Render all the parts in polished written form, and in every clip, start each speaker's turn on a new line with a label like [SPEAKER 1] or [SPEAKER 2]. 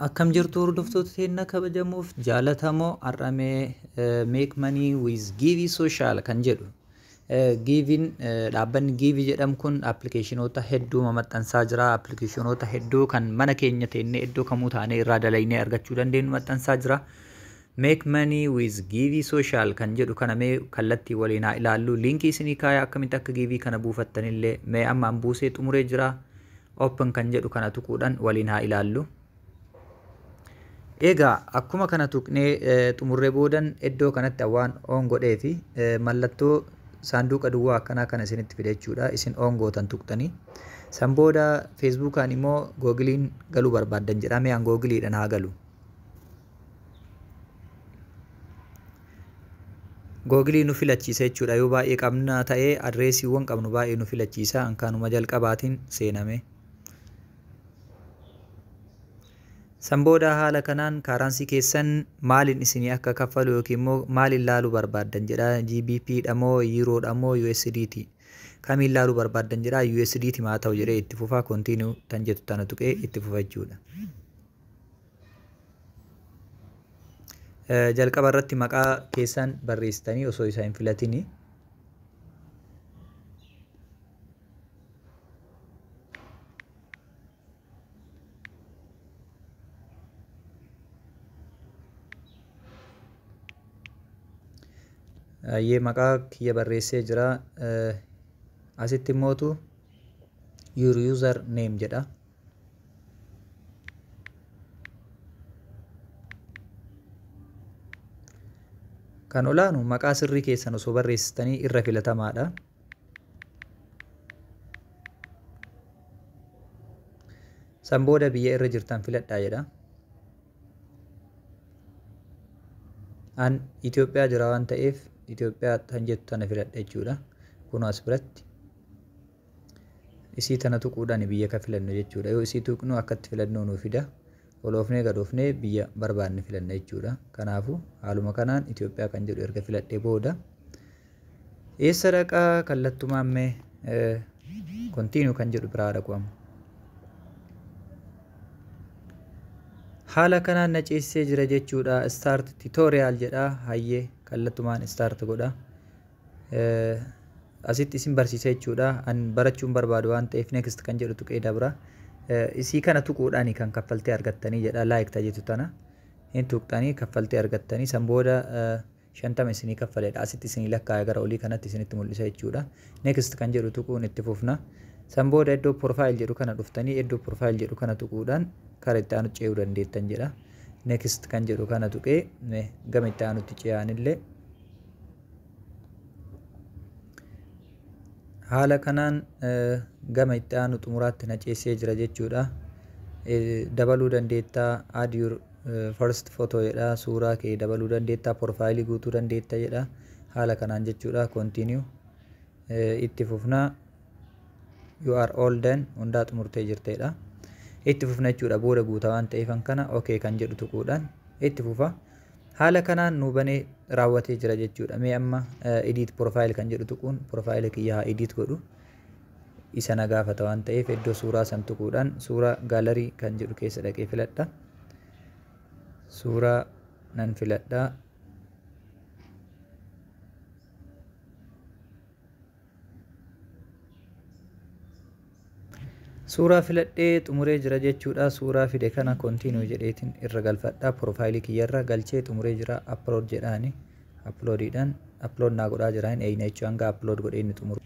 [SPEAKER 1] Akkam jirtu hordoftoota keenya kabajamuuf jaalatamoo har'amee make money with Givi social kan jedhu. Giviin dhaabbanni Givi jedhamu kun appilikeeshinoota hedduu maxxansaa jira. Appilikeeshinoota hedduu kan mana keenya teennee iddoo kamuu taanee irraa dalagnee argachuu dandeenyu maxxansaa jira. Make money with Givi social kan jedhu kana mee kallattii waliin haa ilaallu. Liinkii isinii kaa'ee akkamitti akka Givi kana buufattanillee mee amma an buusee xumuree jira. Open kan jedhu kana tuquudhaan waliin haa ilaallu. Egaa akkuma kana tuqnee xumurree boodan iddoo kanatti waan on godhee fi mallattoo saanduqa duwwaa akkanaa kana isinitti fide jechuudha. Isin on gootan tuqtanii san booda feesbuukaan immoo googiliin galuu barbaaddan jedhamee an googiliidhaan haa galu. Googilii nu filachiisa jechuudha. Yoo baay'ee qabna ta'ee adreesiiwwan qabnu baay'ee nu filachiisa. Ankaanuma jalqabaatiin seename. San booda haala kanaan kaaransii keessan maaliin isinii akka kaffalu yookiin immoo maaliin laaluu barbaaddan jedha. GBP dhamoo Euro dhamoo USDT kamiin laaluu barbaaddan jedha. USDT maa ta'u jedhee itti fufaa continue tan jettu tana tuqee itti fufa jechuudha. Jalqaba irratti maqaa keessan barreessitanii osoo isa hin filatini. Ayyee maqaa kiyya barreessee jira. Asitti immootu your user name jedha. Kan olaanu maqaa sirrii keessan osoo barreessitanii irra filatamaadha. San booda biyya irra jirtan filadhaa jedha. An Itoophiyaa jira waan ta'eef Itoophiyaa tan jettu tana filadha jechuudha. Kun as biratti isii tana tuquudhaan biyya ka filannu jechuudha. Yoo isii tuqnu akkatti filannoo nuu fida. Oloofnee gadoofnee biyya barbaadne filanna jechuudha. Kanaafuu haaluma kanaan Itoophiyaa kan jedhu erga filadhee booda eessa dhaqaa kallattumaan mee continue kan jedhu biraa dhaqu amma. Haala kanaan na ceesisee jira jechuudha. Start tutorial jedha. Hayyee kallattumaan start godha. Asitti isin barsiisa jechuudha. An barachuun barbaadu waan ta'eef next kan jedhu tuqee dabra. Isii kana tuquudhaan kan kaffaltee argattanii jedha. Like tajitu tana hin tuqxanii kaffaltee argattanii san booda 50 isinii kaffaleedha. Asitti isinii lakkaa'ee gara olii kanatti isinitti mul'isa jechuudha. Next kan jedhu tuquun itti fufna. San booda iddoo profile jedhu kana dhuftanii iddoo profile jedhu kana tuquudhaan karaa itti aanutti ce'uu dandeettan jedha. Next kan jedhu kana tuqee gama itti aanutti ce'anillee haala kanaan gama itti aanu xumuraatti na ceesisee jira jechuudha. Dabaluu dandeettaa add your first photo jedha. Suuraa kee dabaluu dandeettaa. Profaayilii guutuu dandeetta jedha. Haala kanaan jechuudha. Continue itti fufnaa. You are all done hundaa xumurtee jirtedha. Itti fufna jechuudha. Booda guutaa waan ta'eef kana okay kan jedhu tuquudhaan itti fufa. Haala kanaan nu banee raawwatee jira jechuudha. Mee amma edit profile kan jedhu tuquun profile kiyyaa edit godhu isa na gaafata waan ta'eef iddoo suuraa san tuquudhaan suuraa gaalarii kan jedhu keessa dhaqee filadha. Suuraa nan filadha. Suuraa filadhee xumuree jira jechuudha. Suuraa fide kana continue jedheetiin irra galfadha. Profaayilii kiyyarra galchee xumuree jira. Upload jedhaani. Uploadiidhaan upload naa godhaa jira. Hin eeyna jechuun hanga upload godhee inni xumuru.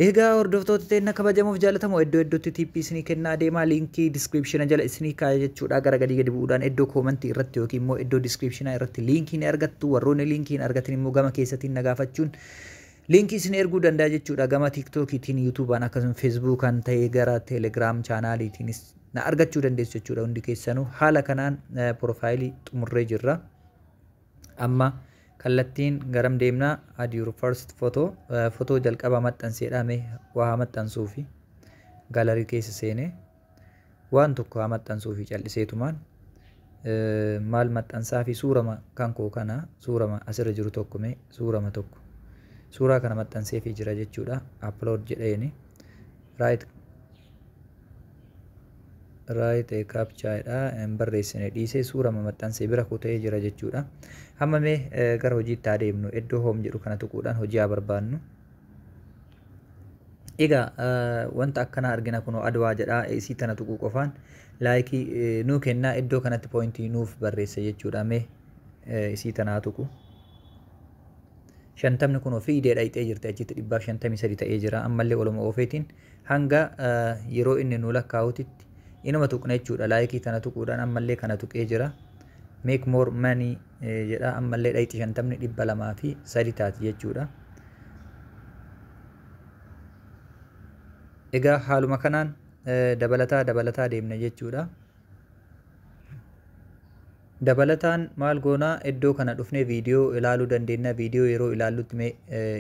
[SPEAKER 1] Egaa hordoftoota teenya kabajamuuf jaalatamoo iddoo iddootti tippii isinii kennaa deemaa. Liinkii description jala isinii kaa'ee jechuudha. Gara gadi bu'uudhaan iddoo koomentii irratti yookiin immoo iddoo description irratti liinkii ni argattu. Warroonni liinkii hin argatin immoo gama keessatiin na gaafachuun liinkii isin erguu danda'a jechuudha. Gama TikTokiitiin, YouTube'aan akkasumas Facebook'aan ta'ee gara Telegram chaanaaliitiinis na argachuu dandeessu jechuudha. Hundi keessanuu haala kanaan profaayilii xumurree jirra. Amma kallattiin garam deemnaa. Add your first photo. Fotoo jalqaba maxxanseedha. Mee waa maxxansuufi gaalarii keessa seenee waan tokko haa maxxansuufi calliseetumaan maal maxxansaa fi suurama kan koo kana suurama asirra jiru tokko mee suurama tokko. Suuraa kana maxxanseefii jira jechuudha. Upload jedheeni right right capture dha barreessine dhiisee suura maxxansee bira kutee jira jechuudha. Amma mee gara hojiitti adeemnu iddoo home jedhu kana tuquudhaan hojii haa barbaannu. Egaa wanta akkana argina kunoo adwaa jedha isii tana tuquu qofaan laayikii nuu kennaa iddoo kanatti poointii nuuf barreessa jechuudha. Mee isii tanaa tuqu. Shantamni kunoo fiidee dhayxee jirti achitti 153 ta'ee jira. Ammallee oluma oofeetiin hanga yeroo inni nu lakkaa'utitti inuma tuqna jechuudha. Laayikii tana tuquudhaan ammallee kana tuqee jira. Make more money jedha ammallee dhayxi 50 203 taati jechuudha. Egaa haaluma kanaan dabalataa deemna jechuudha. Dabalataan maal goonaa iddoo kana dhufnee viidiyoo ilaaluu dandeenya. Viidiyoo yeroo ilaallutti mee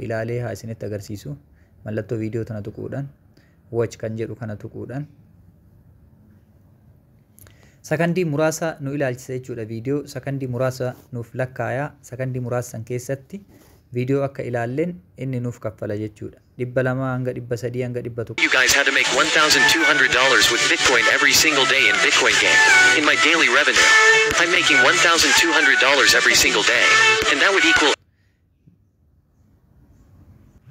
[SPEAKER 1] ilaalee haa isinitti agarsiisu. Mallattoo viidiyoo tana tuquudhaan watch kan jedhu kana tuquudhaan sakandii muraasa nu ilaalchisa jechuudha. Viidiyoo sakandii muraasa nuuf lakkaayaa. Sakandii muraasan keessatti viidiyoo akka ilaalleen inni nuuf kaffala jechuudha. 200 hanga 300 hanga 100.
[SPEAKER 2] You guys how to make $1,200 with Bitcoin every single day in Bitcoin game. In my daily revenue, I'm making $1,200 every single day, and that would equal.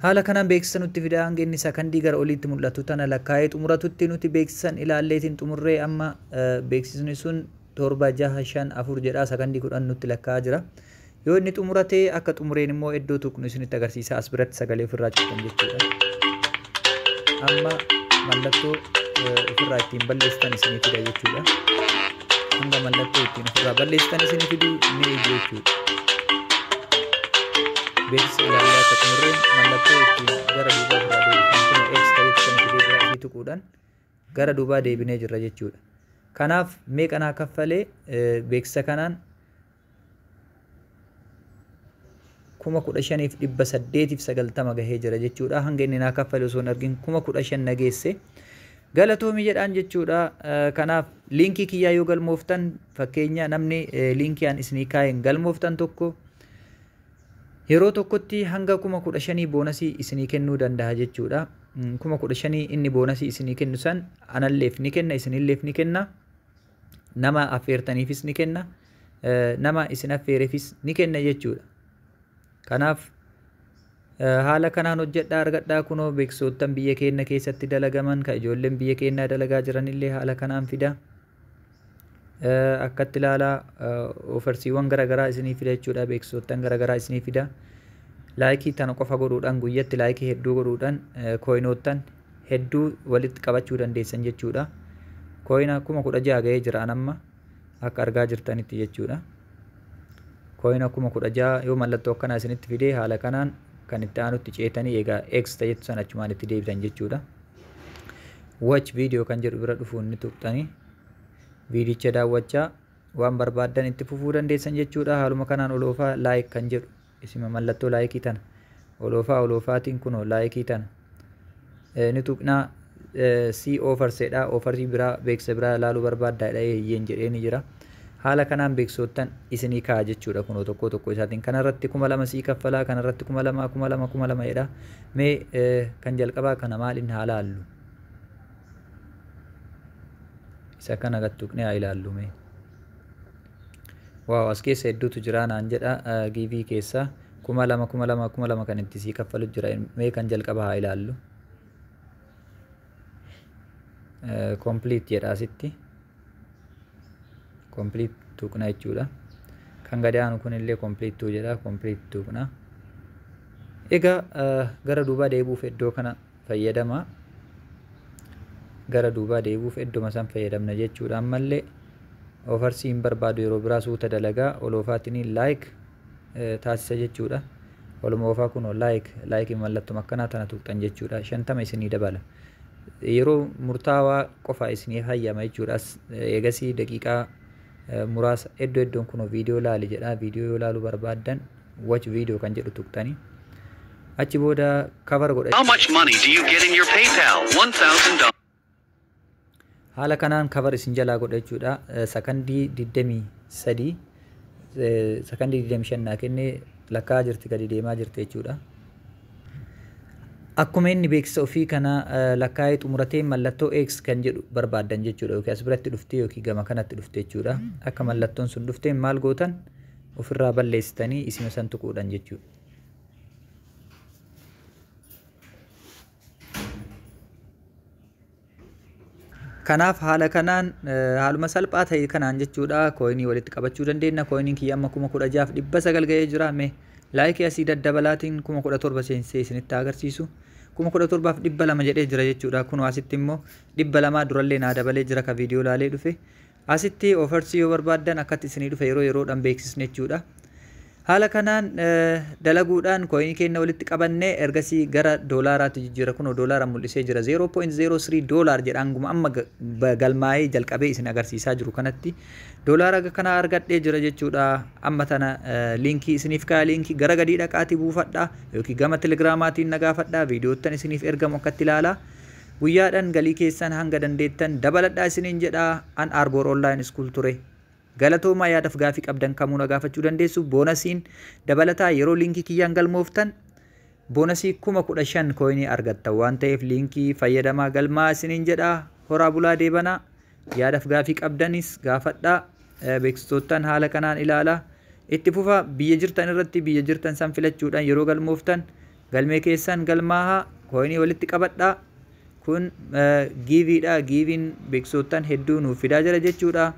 [SPEAKER 1] Haala kanaan beeksisa nutti fidaa hanga inni sakandii gara oliitti mul'atu tana lakkaa'ee xumuratutti nuti beeksisan ilaalleetiin xumurree amma beeksisni sun 7 6 5 4 jedha sakandii 10 nutti lakkaa'aa jira. Yoo inni xumuratee akka xumureen immoo iddoo tuqnu isinitti agarsiisa. As biratti sagalee ofirraa cuftan jechuudha. Amma mallattoo ofirraa ittiin balleessitan isinii fida jechuudha. Hanga mallattoo ittiin ofirraa balleessitan isinii fidu ni jechuudha. Beeksisa ilaallee akka xumurreen mallattoo ittiin gara duubaa ofirraa deebisan kun X ta'etti kan fidee jira isii tuquudhaan gara duubaa deebinee jirra jechuudha. Kanaaf meeqanaa kaffalee beeksisa kanaan 15,890 gahee jira jechuudha. Hanga inni naa kaffale osoo hin argin 15,000 nageesse galatoomii jedhaan jechuudha. Kanaaf liinkii kiyyaa yoo galmooftan fakkeenya namni liinkiyaan isinii kaa'een galmooftan tokko yeroo tokkotti hanga 15,000 boonasii isinii kennuu danda'a jechuudha. 15,000 inni boonasii isinii kennu san analleef ni kenna isinilleef ni kenna nama affeertaniifis ni kenna nama isin affeereefis ni kenna jechuudha. Kanaaf haala kanaan hojjedhaa argadhaa kunoo beeksisootan biyya keenya keessatti dalagaman ka ijoolleen biyya keenyaa dalagaa jiranillee haala kanaan fida. Akkatti ilaalaa ofarsiiwwan garaagaraa isinii fida jechuudha. Beeksisootan garaagaraa isinii fida. Laayikii tana qofa godhuudhaan guyyatti laayikii hedduu godhuudhaan kooyinootan hedduu walitti qabachuu dandeessan jechuudha. Kooyina 16,000 gahee jiraan amma akka argaa jirtanitti jechuudha. Kooyina 16,000 yoo mallattoo akkanaa isinitti fidee haala kanaan kan itti aanutti ceetanii egaa X ta'etu san achumaan itti deebitan jechuudha. Watch video kan jedhu bira dhufuun ni tuqxanii viidicha daawwachaa waan barbaaddan itti fufuu dandeessan jechuudha. Haaluma kanaan oloofaa like kan jedhu isima mallattoo laayikii tana oloofaatiin kunoo laayikii tana ni tuqnaa si ofarseedha. Ofarii biraa beeksisa biraa ilaaluu barbaaddaadha eeyyeen jedhee ni jira. Haala kanaan beeksisootan isinii kaa'a jechuudha kunoo tokko tokko isaatiin. Kanarratti 2,000 sii kaffalaa kanarratti 2,000 jedha. Mee kan jalqabaa kana maaliin haa ilaallu? Isa kana gattuqnee haa ilaallu mee. Waaw as keessa hedduutu jira naan jedha giivii keessa 2,000 kan itti sii kaffalu jira. Mee kan jalqabaa haa ilaallu. Complete jedha asitti. Complete tuqna jechuudha. Kan gadi aanu kunillee complete jedha. Complete tuqna. Egaa gara duubaa deebuuf iddoo kana fayyadama. Gara duubaa deebuuf iddoo san fayyadamna jechuudha. Ammallee ofarsiin barbaadu yeroo biraa suuta dalagaa oloofaatiin like taasisa jechuudha. Oluma ofaa kunoo like mallattuma akkanaa tana tuqxan jechuudha. 50 isinii dabala. Yeroo murtaawaa qofa isinii hayyama jechuudha. Eegasii daqiiqaa muraasa iddoon kunoo viidiyoo laali jedha. Viidiyoo yoo laaluu barbaaddan watch video kan jedhu tuqxanii achi booda cover godha.
[SPEAKER 2] How much money do you get in your PayPal? $1,000.
[SPEAKER 1] Haala kanaan cover isin jalaa godha jechuudha. Sakandii 23 sakandii 25 naa kennee lakkaa jirti gadi deemaa jirti jechuudha. Akkuma inni beeksisa ofii kana lakkaa'ee xumuratee mallattoo X kan jedhu barbaadan jechuudha. Yookiin as biratti dhuftee yookiin gama kanatti dhuftee jechuudha. Akka mallattoon sun dhufteen maal gootan ofirraa balleessitanii isima san tuquudhaan jechuudha. Kanaaf haala kanaan haaluma salphaa ta'e kanaan jechuudha kooyinii walitti qabachuu dandeenya. Kooyiniin kiyya amma 16,900 ga'ee jira. Mee laayikii asii daddabalaatiin 17,000 seensee isinitti agarsiisu. 17,200 jedhee jira jechuudha. Kun asitti immoo 200 durallee naa dabalee jira ka viidiyoo laalee dhufe. Asitti ofarsii yoo barbaadan akkatti isinii dhufe yeroo yeroodhaan beeksisne jechuudha. Haala kanaan dalaguudhaan kooyinii keenya walitti qabannee ergasii gara doolaaraatti jijjiirra. Kun doolaara mul'isee jira. 0.03 doolaar jedhaan guma amma galmaa'ee jalqabee isin agarsiisaa jiru kanatti doolaara kana argadhee jira jechuudha. Amma tana liinkii isiniif kaa'aa liinkii gara gadii dhaqaatii buufadhaa yookiin gama telegiraamaatiin nagaafadhaa viidiyoottan isiniif ergamu akkatti ilaalaa. Guyyaadhaan galii keessan hanga dandeettan dabaladhaa isiniin jedhaa. An Arboor Online School ture. Galatoomaa yaadaaf gaafii qabdan kamuu na gaafachuu dandeessu. Boonasiin dabalataa yeroo liinkii kiyyaan galmooftan boonasii 15,000 kooyinii argattan waan ta'eef liinkii fayyadamaa galmaa isiniin jedhaa. Horaa bulaa deebanaa. Yaadaaf gaafii qabdanis gaafadhaa. Beeksistootaan haala kanaan ilaalaa. Itti fufa biyya jirtan irratti biyya jirtan san filachuudhaan yeroo galmooftan galmee keessan galmaahaa kooyinii walitti qabadhaa. Kun giiviidha. Giiviin beeksistootaan hedduu nuuf fidaa jira jechuudha.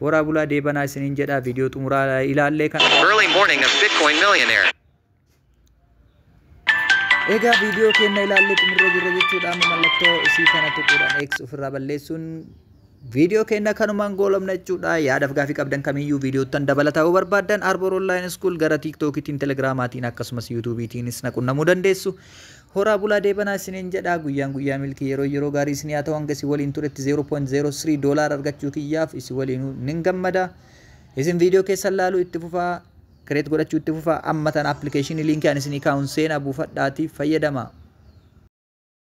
[SPEAKER 1] Horaa bulaa deebanaa isiniin jedhaa viidiyoo xumuraa ilaallee kan
[SPEAKER 2] Early morning of Bitcoin millionaire.
[SPEAKER 1] Egaa viidiyoo keenya ilaallee xumurra jirra jechuudha. Amma mallattoo isii kana tuquudhaan X ofirraa balleessuun viidiyoo keenya kanumaan goolabna jechuudha. Yaadaaf gaafii qabdan kamiyyuu viidiyoottan dabalataa yoo barbaadan Arboor Online School gara TikTokiitiin, Telegiraamaatiin akkasumas YouTube'iitiinis naqunnamuu dandeessu. Horaa bulaa deebanaa isiniin jedhaa. Guyyaa milkii yeroo gaarii isinii haa ta'u. Hanga isin waliin turetti 0.03 doolaara argachuu kiyyaaf isin waliin nin gammada. Isin viidiyoo keessan laaluu itti fufaa, kireet godhachuu itti fufaa. Amma tan appilikeeshinii liinkii ani isinii kaa'uun seenaa buufadhaatii fayyadamaa.